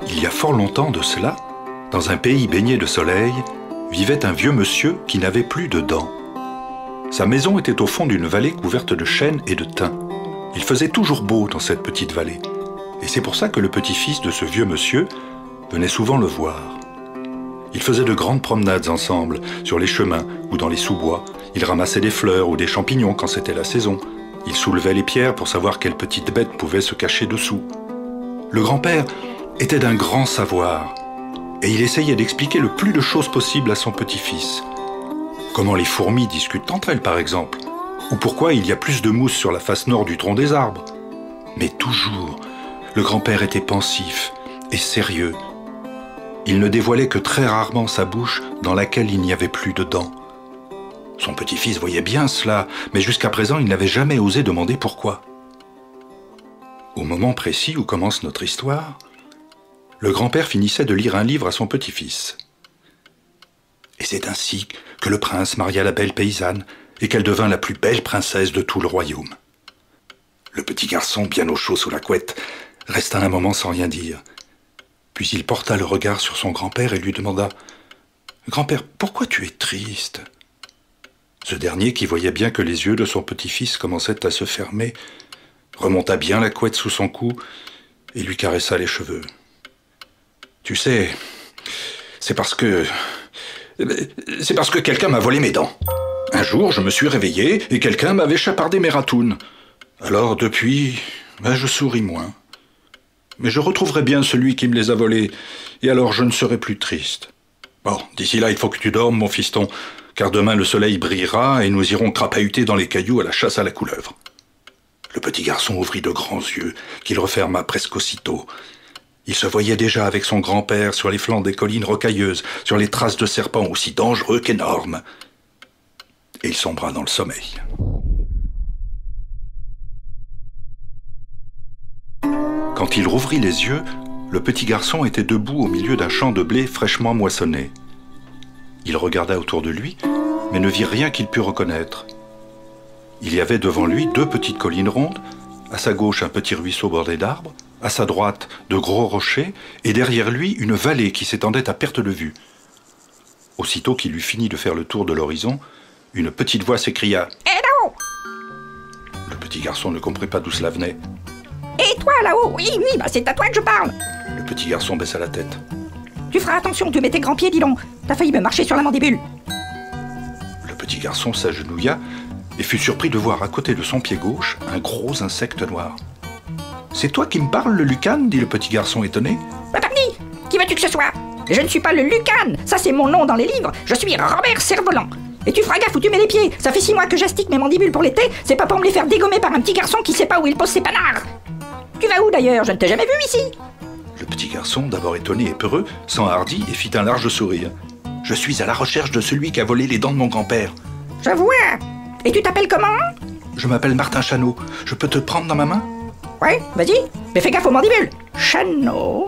Il y a fort longtemps de cela, dans un pays baigné de soleil, vivait un vieux monsieur qui n'avait plus de dents. Sa maison était au fond d'une vallée couverte de chênes et de thym. Il faisait toujours beau dans cette petite vallée, et c'est pour ça que le petit-fils de ce vieux monsieur venait souvent le voir. Ils faisaient de grandes promenades ensemble, sur les chemins ou dans les sous-bois. Ils ramassaient des fleurs ou des champignons quand c'était la saison. Ils soulevaient les pierres pour savoir quelle petite bête pouvait se cacher dessous. Le grand-père était d'un grand savoir, et il essayait d'expliquer le plus de choses possible à son petit-fils. Comment les fourmis discutent entre elles, par exemple, ou pourquoi il y a plus de mousse sur la face nord du tronc des arbres. Mais toujours, le grand-père était pensif et sérieux. Il ne dévoilait que très rarement sa bouche dans laquelle il n'y avait plus de dents. Son petit-fils voyait bien cela, mais jusqu'à présent, il n'avait jamais osé demander pourquoi. Au moment précis où commence notre histoire, le grand-père finissait de lire un livre à son petit-fils. Et c'est ainsi que le prince maria la belle paysanne et qu'elle devint la plus belle princesse de tout le royaume. Le petit garçon, bien au chaud sous la couette, resta un moment sans rien dire. Puis il porta le regard sur son grand-père et lui demanda « Grand-père, pourquoi tu es triste ?» Ce dernier, qui voyait bien que les yeux de son petit-fils commençaient à se fermer, remonta bien la couette sous son cou et lui caressa les cheveux. « Tu sais, c'est parce que quelqu'un m'a volé mes dents. Un jour, je me suis réveillé et quelqu'un m'avait chapardé mes ratounes. Alors depuis, je souris moins. Mais je retrouverai bien celui qui me les a volés, et alors je ne serai plus triste. Bon, d'ici là, il faut que tu dormes, mon fiston, car demain le soleil brillera et nous irons crapahuter dans les cailloux à la chasse à la couleuvre. » Le petit garçon ouvrit de grands yeux, qu'il referma presque aussitôt. Il se voyait déjà avec son grand-père sur les flancs des collines rocailleuses, sur les traces de serpents aussi dangereux qu'énormes. Et il sombra dans le sommeil. Quand il rouvrit les yeux, le petit garçon était debout au milieu d'un champ de blé fraîchement moissonné. Il regarda autour de lui, mais ne vit rien qu'il pût reconnaître. Il y avait devant lui 2 petites collines rondes, à sa gauche un petit ruisseau bordé d'arbres, à sa droite de gros rochers, et derrière lui une vallée qui s'étendait à perte de vue. Aussitôt qu'il eut fini de faire le tour de l'horizon, une petite voix s'écria « Hello !» Le petit garçon ne comprit pas d'où cela venait. Et toi là-haut? Oui, c'est à toi que je parle. Le petit garçon baissa la tête. Tu feras attention, tu mets tes grands pieds, dis donc. T'as failli me marcher sur la mandibule. Le petit garçon s'agenouilla et fut surpris de voir à côté de son pied gauche un gros insecte noir. « C'est toi qui me parles, le Lucan ?» dit le petit garçon étonné. « Pardi, qui veux-tu que ce soit? Je ne suis pas le Lucan, ça c'est mon nom dans les livres. Je suis Robert Cerf-Volant. Et tu feras gaffe où tu mets les pieds. Ça fait 6 mois que j'astique mes mandibules pour l'été. C'est pas pour me les faire dégommer par un petit garçon qui sait pas où il pose ses panards. Tu vas où d'ailleurs? Je ne t'ai jamais vu ici. » Le petit garçon, d'abord étonné et peureux, s'enhardit et fit un large sourire. « Je suis à la recherche de celui qui a volé les dents de mon grand-père. »« Je vois. Et tu t'appelles comment? »« Je m'appelle Martin Chanot. Je peux te prendre dans ma main ?»« Ouais, vas-y. Mais fais gaffe aux mandibules. Chanot.